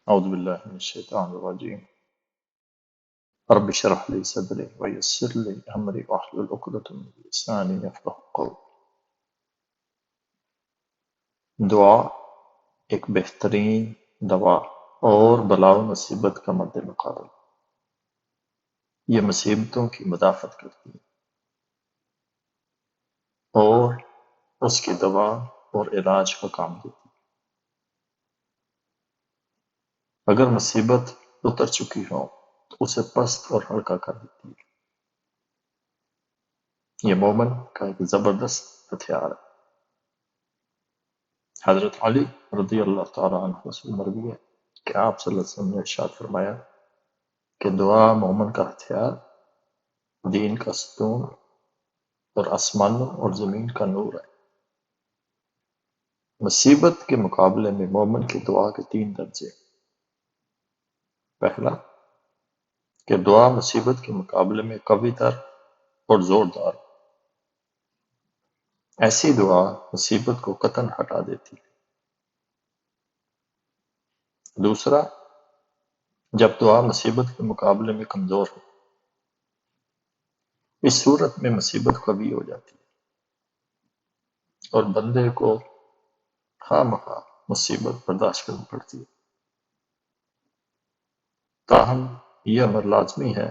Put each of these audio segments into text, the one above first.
أعوذ بالله من الشيطان الرجيم. رب اشرح لي صدري ويسر لي أمري واحلل عقدة من لساني يفقهوا قولي. دعا ایک بہترین دوا اور بلا و مصیبت کا مد مقابل. یہ مصیبتوں کی مدافعت کرتی ہے اور اس کی دوا اور علاج کا کام دیتی ہے. اگر مصیبت اتر چکی ہو تو اسے پست اور ہلکا کر دیتی ہے. یہ مومن کا ایک زبردست ہتھیار ہے. حضرت علی رضی اللہ تعالیٰ عنہ سے مروی ہے کہ آپ صلی اللہ علیہ وسلم نے ارشاد فرمایا کہ دعا مومن کا ہتھیار، دین کا ستون اور آسمانوں اور زمین کا نور ہے. مصیبت کے مقابلے میں مومن کی دعا کے 3 درجے. پہلا کہ دعا مصیبت کے مقابلے میں قوی تر اور زوردار. ایسی دعا مصیبت کو قطعاً ہٹا دیتی ہے. دوسرا، جب دعا مصیبت کے مقابلے میں کمزور ہو، اس صورت میں مصیبت قوی ہو جاتی ہے اور بندے کو خواہ مخواہ مصیبت برداشت کرنی پڑتی ہے. تاہم یہ امر لازمی ہے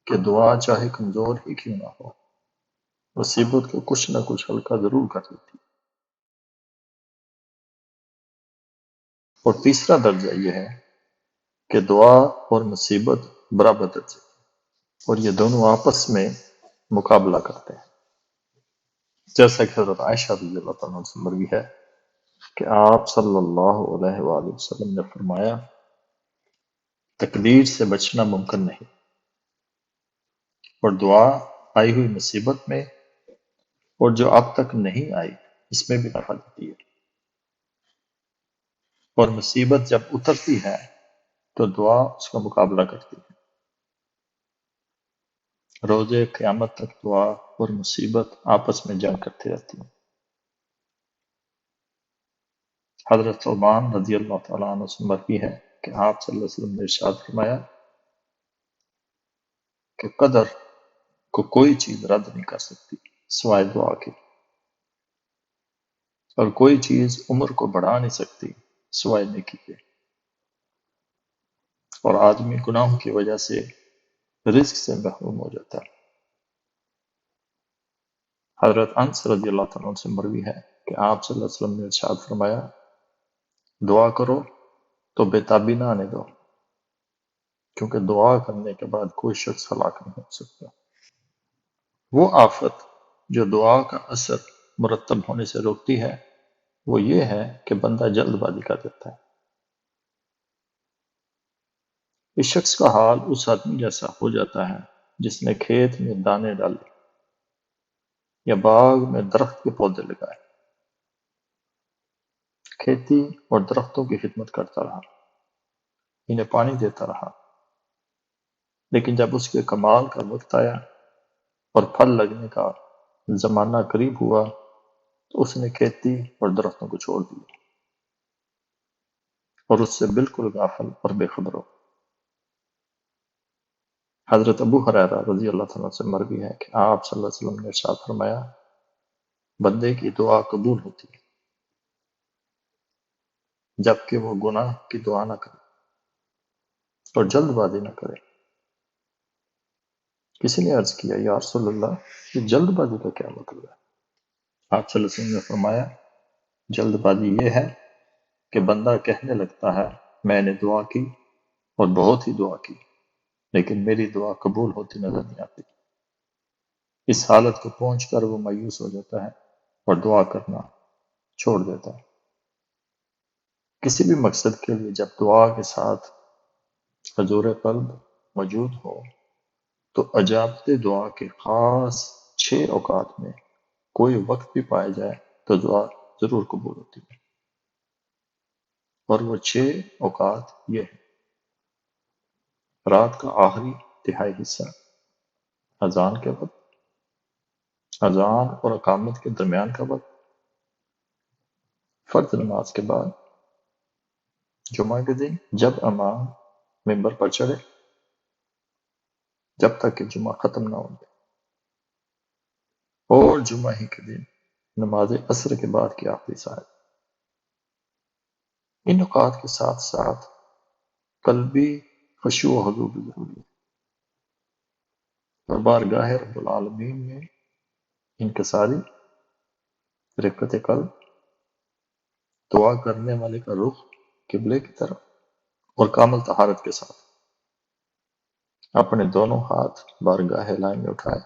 کہ دعا چاہے کمزور ہی کیوں نہ ہو، مصیبت کو کچھ نہ کچھ ہلکا ضرور کر دیتی ہے. اور تیسرا درجہ یہ ہے کہ دعا اور مصیبت برابر درجے ہیں اور یہ دونوں آپس میں مقابلہ کرتے ہیں. جیسا کہ حضرت عائشہ رضی اللہ تعالیٰ عنہ سے مروی ہے کہ آپ صلی اللہ علیہ وآلہ وسلم نے فرمایا، تقدیر سے بچنا ممکن نہیں، اور دعا آئی ہوئی مصیبت میں اور جو اب تک نہیں آئی اس میں بھی نفع دیتی ہے. اور مصیبت جب اترتی ہے تو دعا اس کا مقابلہ کرتی ہے. روز قیامت تک دعا اور مصیبت آپس میں جنگ کرتی رہتی ہیں. حضرت ثوبان رضی اللہ تعالیٰ عنہ سے مروی ہے کہ آپ صلی اللہ علیہ وسلم نے ارشاد فرمایا کہ قدر کو کوئی چیز رد نہیں کر سکتی سوائے دعا کے، اور کوئی چیز عمر کو بڑھا نہیں سکتی سوائے نیکی کے، اور آدمی گناہوں کی وجہ سے رزق سے محروم ہو جاتا ہے. حضرت انس رضی اللہ تعالیٰ عنہ سے مروی ہے کہ آپ صلی اللہ علیہ وسلم نے ارشاد فرمایا، دعا کرو تو بےتابی نہ آنے دو، کیونکہ دعا کرنے کے بعد کوئی شخص ہلاک نہیں ہو سکتا. وہ آفت جو دعا کا اثر مرتب ہونے سے روکتی ہے وہ یہ ہے کہ بندہ جلد بازی کر دیتا ہے. اس شخص کا حال اس آدمی جیسا ہو جاتا ہے جس نے کھیت میں دانے ڈالے یا باغ میں درخت کے پودے لگائے، کھیتی اور درختوں کی خدمت کرتا رہا، انہیں پانی دیتا رہا، لیکن جب اس کے کمال کا وقت آیا اور پھل لگنے کا زمانہ قریب ہوا تو اس نے کھیتی اور درختوں کو چھوڑ دیا اور اس سے بالکل غافل اور بے خبر ہو. حضرت ابو ہریرہ رضی اللہ تعالیٰ سے مروی ہے کہ آپ صلی اللہ علیہ وسلم نے ارشاد فرمایا، بندے کی دعا قبول ہوتی ہے جبکہ وہ گناہ کی دعا نہ کرے اور جلد بازی نہ کرے. کسی نے عرض کیا، یا رسول اللہ، یہ جلد بازی کا کیا مطلب ہے؟ آپ صلی اللہ علیہ وسلم نے فرمایا، جلد بازی یہ ہے کہ بندہ کہنے لگتا ہے میں نے دعا کی اور بہت ہی دعا کی لیکن میری دعا قبول ہوتی نظر نہیں آتی. اس حالت کو پہنچ کر وہ مایوس ہو جاتا ہے اور دعا کرنا چھوڑ دیتا ہے. کسی بھی مقصد کے لیے جب دعا کے ساتھ حضور قلب موجود ہو تو اجابت دعا کے خاص 6 اوقات میں کوئی وقت بھی پایا جائے تو دعا ضرور قبول ہوتی ہے. اور وہ 6 اوقات یہ ہیں: رات کا آخری تہائی حصہ، اذان کے وقت، اذان اور اقامت کے درمیان کا وقت، فرض نماز کے بعد، جمعہ کے دن جب امام ممبر پر چڑھے جب تک کہ جمعہ ختم نہ ہو جائے، اور جمعہ ہی کے دن نماز عصر کے بعد کی آخری ساعت۔ ان نکات کے ساتھ ساتھ قلبی خشوع و حضور بھی ضروری ہے، اور بارگاہ رب العالمین میں انکساری، رقت قلب، دعا کرنے والے کا رخ قبلے کی طرف، اور کامل طہارت کے ساتھ اپنے دونوں ہاتھ بارگاہ الہی میں اٹھائے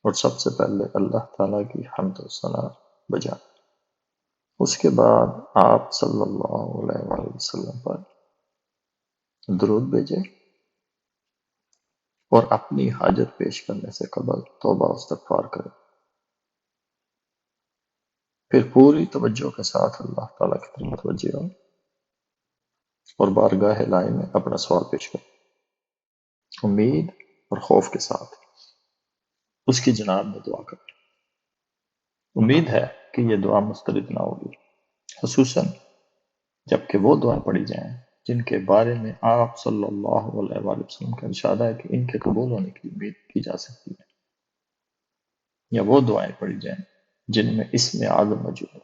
اور سب سے پہلے اللہ تعالیٰ کی حمد و ثنا بجائے۔ اس کے بعد آپ صلی اللہ علیہ وآلہ وسلم پر درود بھیجے اور اپنی حاجت پیش کرنے سے قبل توبہ و استغفار کرے، پھر پوری توجہ کے ساتھ اللہ تعالیٰ کی طرف متوجہ ہو اور بارگاہ الہی میں اپنا سوال پیش کرے، امید اور خوف کے ساتھ اس کی جناب میں دعا کرے۔ امید ہے کہ یہ دعا مسترد نہ ہوگی، خصوصاً جبکہ وہ دعائیں پڑھی جائیں جن کے بارے میں آپ صلی اللہ علیہ وآلہ وسلم کا ارشاد ہے کہ ان کے قبول ہونے کی امید کی جا سکتی ہے، یا وہ دعائیں پڑھی جائیں جن میں اسم اعظم موجود ہے۔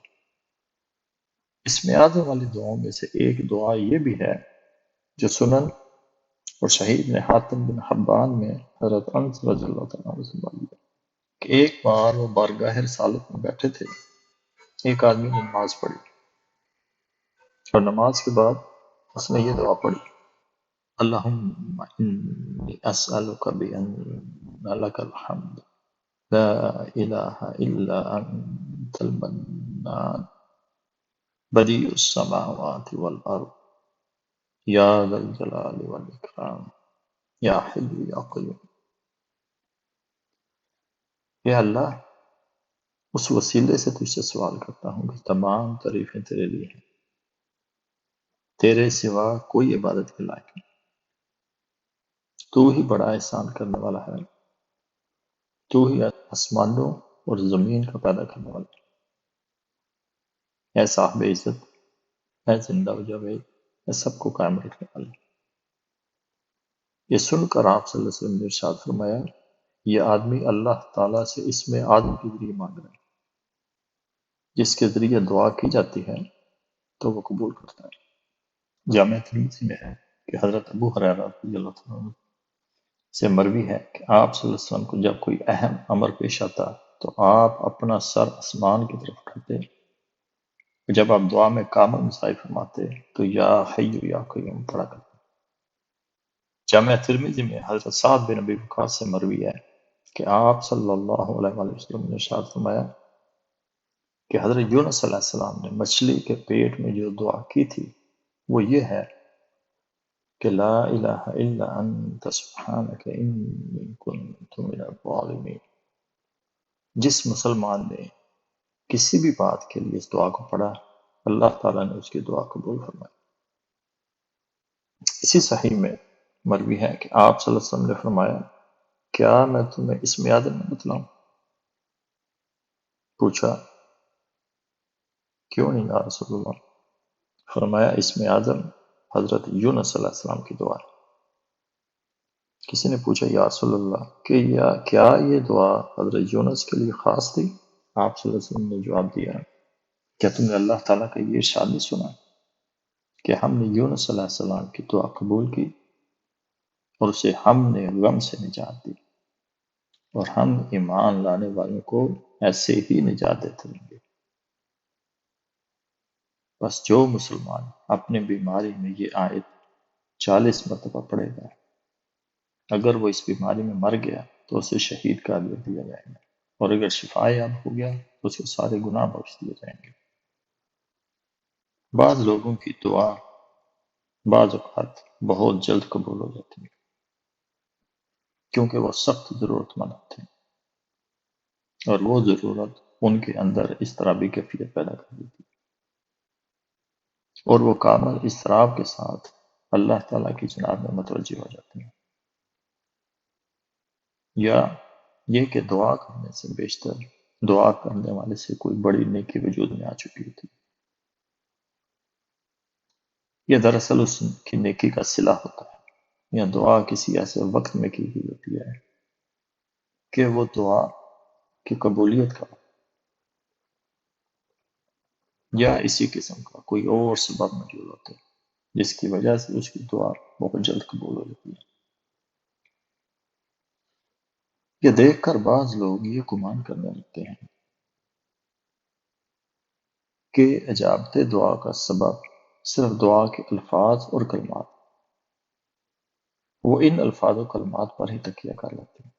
اسم اعظم والی دعاؤں میں سے ایک دعا یہ بھی ہے جو سنن اور صحیح ابن حاتم بن حبان میں حضرت انس رضی اللہ تعالیٰ عنہ سے مروی ہے کہ ایک بار وہ بارگاہ رسالت میں بیٹھے تھے، ایک آدمی نے نماز پڑھی اور نماز کے بعد اس نے یہ دعا پڑھی، اللہم انی اسألک بأن لک الحمد لا الہ الا انت المنان بدیع السماوات والارض یا ذا الجلال والاکرام یا حی یا قیوم۔ اے اللہ، اس وسیلے سے تجھ سے سوال کرتا ہوں کہ تمام تعریفیں تیرے لیے ہیں، تیرے سوا کوئی عبادت کے لائق نہیں، تو ہی بڑا احسان کرنے والا ہے، تو ہی آسمانوں اور زمین کا پیدا کرنے والا ہے، اے صاحب عزت، اے زندہ و جاوید، اے سب کو قائم رکھنے والا۔ یہ سن کر آپ صلی اللہ علیہ وسلم نے ارشاد فرمایا، یہ آدمی اللہ تعالیٰ سے اسم اعظم کے ذریعے مانگ رہا ہے، جس کے ذریعے دعا کی جاتی ہے تو وہ قبول کرتا ہے۔ جامع ترمذی میں ہے کہ حضرت ابو ہریرہ رضی اللہ تعالیٰ عنہ سے مروی ہے کہ آپ صلی اللہ علیہ وسلم کو جب کوئی اہم امر پیش آتا تو آپ اپنا سر آسمان کی طرف اٹھاتے، جب آپ دعا میں کامل مساعی فرماتے تو یا حی یا قیوم پڑھا کرتے۔ جامع ترمذی میں حضرت سعد بن ابی وقاص سے مروی ہے کہ آپ صلی اللہ علیہ وآلہ وسلم نے ارشاد فرمایا کہ حضرت یونس علیہ السلام نے مچھلی کے پیٹ میں جو دعا کی تھی وہ یہ ہے کہ لا الہ الا انت سبحانک انی کنت من الظالمین۔ جس مسلمان نے کسی بھی بات کے لیے اس دعا کو پڑھا، اللہ تعالیٰ نے اس کی دعا قبول فرمائی۔ اسی صحیح میں مروی ہے کہ آپ صلی اللہ علیہ وسلم نے فرمایا، کیا میں تمہیں اسم اعظم میں بتلاؤں؟ پوچھا، کیوں نہیں یا رسول اللہ؟ فرمایا، اسم اعظم حضرت یونس علیہ السلام کی دعا ہے۔ کسی نے پوچھا، یا رسول اللہ کہ کیا یہ دعا حضرت یونس کے لیے خاص تھی؟ آپ صلی اللہ علیہ وسلم نے جواب دیا، کیا تم نے اللہ تعالیٰ کا یہ ارشاد نہیں سنا کہ ہم نے یونس علیہ السلام کی دعا قبول کی اور اسے ہم نے غم سے نجات دی، اور ہم ایمان لانے والوں کو ایسے ہی نجات دیتے رہیں گے۔ بس جو مسلمان اپنی بیماری میں یہ آیت 40 مرتبہ پڑھے گا، اگر وہ اس بیماری میں مر گیا تو اسے شہید کا اجر دیا جائے گا، اور اگر شفا یاب ہو گیا تو اسے سارے گناہ بخش دیے جائیں گے۔ بعض لوگوں کی دعا بعض اوقات بہت جلد قبول ہو جاتی ہے کیونکہ وہ سخت ضرورت مند ہوتے ہیں، اور وہ ضرورت ان کے اندر اضطرابی کیفیت پیدا کر دیتی ہے، اور وہ کامل اضطراب کے ساتھ اللہ تعالیٰ کی جناب میں متوجہ ہو جاتے ہیں، یا یہ کہ دعا کرنے سے بیشتر دعا کرنے والے سے کوئی بڑی نیکی وجود میں آ چکی ہوتی ہے۔ یہ دراصل اس کی نیکی کا صلہ ہوتا ہے، یا دعا کسی ایسے وقت میں کی گئی ہوتی ہے کہ وہ دعا کی قبولیت کا یا اسی قسم کا کوئی اور سبب موجود ہوتا ہے جس کی وجہ سے اس کی دعا بہت جلد قبول ہو جاتی ہے۔ یہ دیکھ کر بعض لوگ یہ گمان کرنے لگتے ہیں کہ اجابت دعا کا سبب صرف دعا کے الفاظ اور کلمات، وہ ان الفاظ و کلمات پر ہی تکیہ کر لیتے ہیں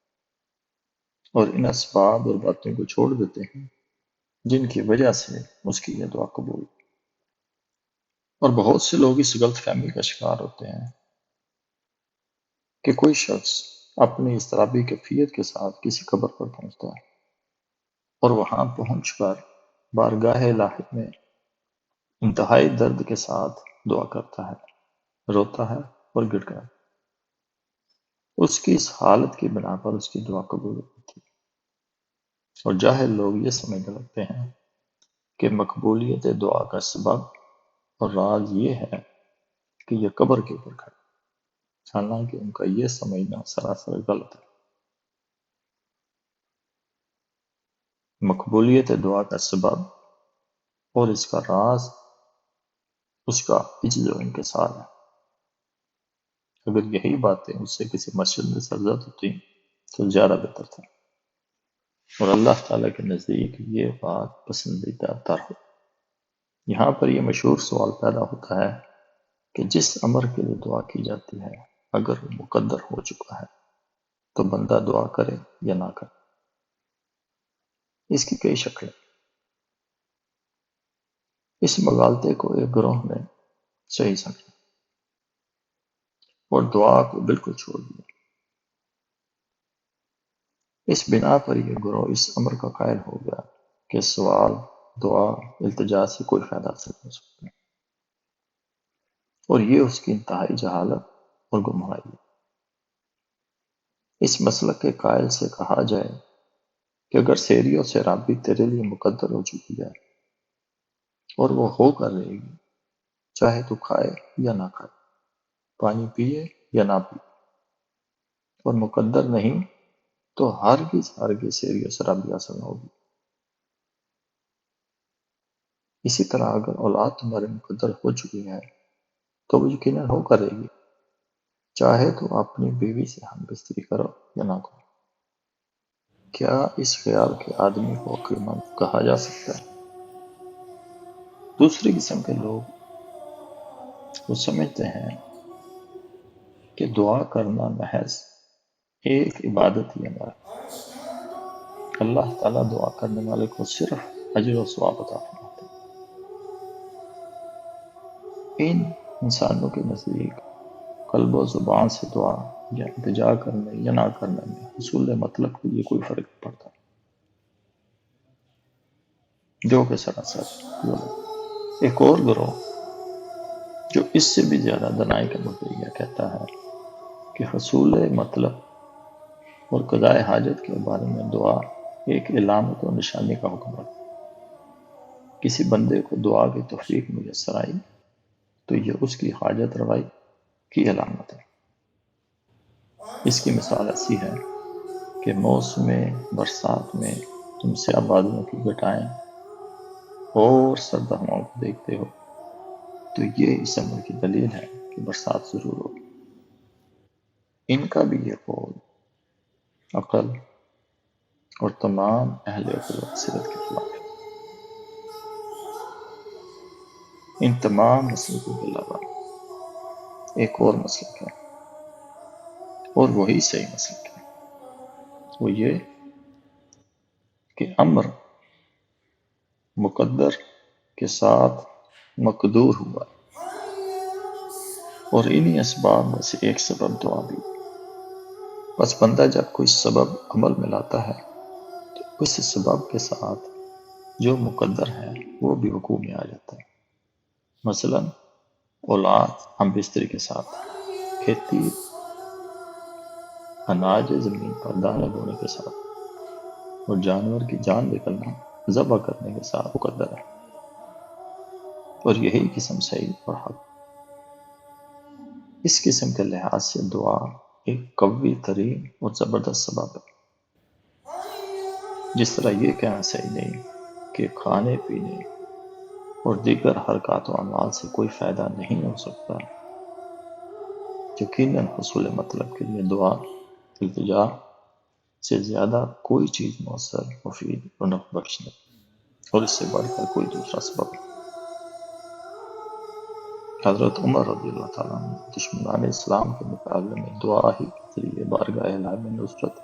اور ان اسباب اور باتوں کو چھوڑ دیتے ہیں جن کی وجہ سے اس کی یہ دعا قبول۔ اور بہت سے لوگ اس غلط فہمی کا شکار ہوتے ہیں کہ کوئی شخص اپنی اضطرابی کیفیت کے ساتھ کسی قبر پر پہنچتا ہے اور وہاں پہنچ کر بارگاہ الہی میں انتہائی درد کے ساتھ دعا کرتا ہے، روتا ہے اور گڑ گڑا۔ اس کی اس حالت کی بنا پر اس کی دعا قبول ہوتی ہے، اور جاہل لوگ یہ سمجھنے لگتے ہیں کہ مقبولیت دعا کا سبب اور راز یہ ہے کہ یہ قبر کے اوپر کھڑا، حالانکہ ان کا یہ سمجھنا سراسر غلط ہے۔ مقبولیت دعا کا سبب اور اس کا راز اس کا عجز و انکسار ہے۔ اگر یہی باتیں اس سے کسی مسجد میں سرزد ہوتی تو زیادہ بہتر تھا، اور اللہ تعالیٰ کے نزدیک یہ بات پسندیدہ تر ہو۔ یہاں پر یہ مشہور سوال پیدا ہوتا ہے کہ جس امر کے لیے دعا کی جاتی ہے اگر وہ مقدر ہو چکا ہے تو بندہ دعا کرے یا نہ کرے۔ اس کی کئی شکلیں۔ اس مغالطے کو ایک گروہ نے صحیح سمجھا اور دعا کو بالکل چھوڑ دیا۔ اس بنا پر یہ گروہ اس امر کا قائل ہو گیا کہ سوال، دعا، التجا سے کوئی فائدہ حاصل نہیں ہو سکتا، اور یہ اس کی انتہائی جہالت اور گمراہی ہے۔ اس مسلک کے قائل سے کہا جائے کہ اگر سیری اور سیرابی تیرے لیے مقدر ہو چکی ہے اور وہ ہو کر رہے گی، چاہے تو کھائے یا نہ کھائے، پانی پیے یا نہ پیے، اور مقدر نہیں تو ہرگز سیری اور سیرابی حاصل نہ ہوگی۔ اسی طرح اگر اولاد تمہارے مقدر ہو چکی ہے تو وہ یقیناً ہو کر رہے گی، چاہے تو اپنی بیوی سے ہم بستری کرو یا نہ کرو۔ کیا اس خیال کے آدمی کو عقل مند کہا جا سکتا ہے؟ دوسری قسم کے لوگ وہ سمجھتے ہیں کہ دعا کرنا محض ایک عبادت ہی ہے۔ اللہ تعالیٰ دعا کرنے والے کو صرف اجر و ثواب عطا فرماتا ہے۔ ان انسانوں کے نزدیک قلب و زبان سے دعا یا التجا کرنے یا نہ کرنے میں حصول مطلب کے لیے کوئی فرق نہیں پڑتا، جو کہ سراسر غلط۔ ایک اور گروہ جو اس سے بھی زیادہ دنائی کا مدعی کہتا ہے کہ حصول مطلب اور قضاء حاجت کے بارے میں دعا ایک علامت و نشانی کا حکم رکھتا ہے۔ کسی بندے کو دعا کی توفیق میسر آئی تو یہ اس کی حاجت روائی کی علامت ہے۔ اس کی مثال ایسی ہے کہ موسم برسات میں تم سیاہ بادلوں کی گٹائیں اور سرد ہواؤں کو دیکھتے ہو تو یہ اس امر کی دلیل ہے کہ برسات ضرور ہوگی۔ ان کا بھی یہ قول عقل اور تمام اہل عقل و بصیرت کے خلاف ہے۔ ان تمام مسلکوں کے علاوہ ایک اور مسلک ہے، اور وہی صحیح مسلک ہے، وہ یہ کہ امر مقدر کے ساتھ مقدور ہوا ہے، اور انہی اسباب میں سے ایک سبب دعا بھی۔ بس بندہ جب کوئی سبب عمل میں لاتا ہے تو اس سبب کے ساتھ جو مقدر ہے وہ بھی وقوع میں آ جاتا ہے۔ مثلا اولاد ہم بستری کے ساتھ، کھیتی اناج زمین پر دانے بونے کے ساتھ، اور جانور کی جان نکلنا ذبح کرنے کے ساتھ مقدر ہے، اور یہی قسم صحیح اور حق۔ اس قسم کے لحاظ سے دعا ایک قوی ترین اور زبردست سبب ہے، جس طرح یہ کہنا صحیح نہیں کہ کھانے پینے اور دیگر حرکات و اعمال سے کوئی فائدہ نہیں ہو سکتا۔ یقیناً حصول مطلب کے لیے دعا التجا سے زیادہ کوئی چیز مؤثر، مفید اور نفع بخش نہیں، اور اس سے بڑھ کر کوئی دوسرا سبب نہیں۔ حضرت عمر رضی اللہ تعالیٰ عنہ دشمنان اسلام کے مقابلے میں دعا ہی کے ذریعے بارگاہ الہی میں نصرت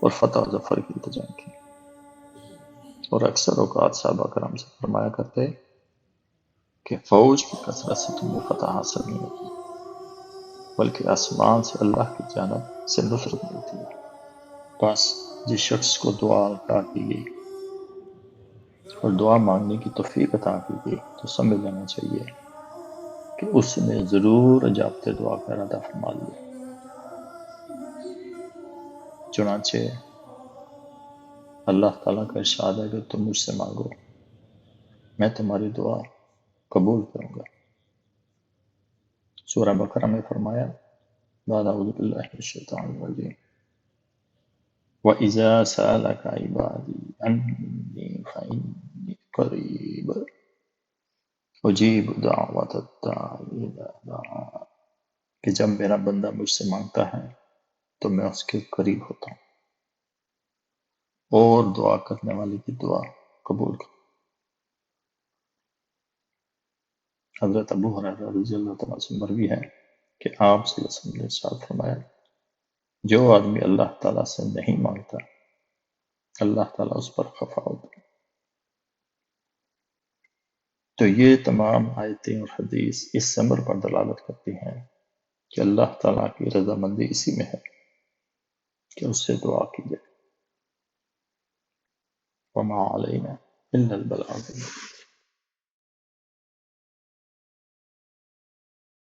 اور فتح و ظفر کی التجا کی، اور اکثر اوقات صحابہ کرام سے فرمایا کرتے کہ فوج کی کثرت سے تمہیں فتح حاصل نہیں ہوتی، بلکہ آسمان سے اللہ کی جانب سے نصرت ملتی ہے۔ بس جس شخص کو دعا عطا کی گئی اور دعا مانگنے کی توفیق عطا کی گئی تو سمجھ لینا چاہیے کہ اس نے ضرور اجابت دعا کا ارادہ فرما لیا۔ چنانچہ اللہ تعالیٰ کا ارشاد ہے کہ تم مجھ سے مانگو، میں تمہاری دعا قبول کروں گا۔ سورہ بقرہ میں فرمایا بعد اعوذ باللہ من الشیطان الرجیم وَإِذَا سَأَلَكَ عِبَادِي عَنِّي فَإِنِّي قَرِيبٌ أُجِيبُ دَعْوَةَ الدَّاعِ إِذَا دَعَانِ، کہ جب میرا بندہ مجھ سے مانگتا ہے تو میں اس کے قریب ہوتا ہوں اور دعا کرنے والے کی دعا قبول کرتا ہوں۔ حضرت ابو ہریرہ رضی اللہ تعالیٰ سے مروی ہے کہ آپ صلی اللہ علیہ وسلم نے ارشاد فرمایا جو آدمی اللہ تعالیٰ سے نہیں مانگتا اللہ تعالیٰ اس پر خفا ہوتا ہے۔ تو یہ تمام آیتیں اور حدیث اس امر پر دلالت کرتی ہیں کہ اللہ تعالیٰ کی رضامندی اسی میں ہے کہ اس سے دعا کی جائے۔ وما علینا الا البلاغ۔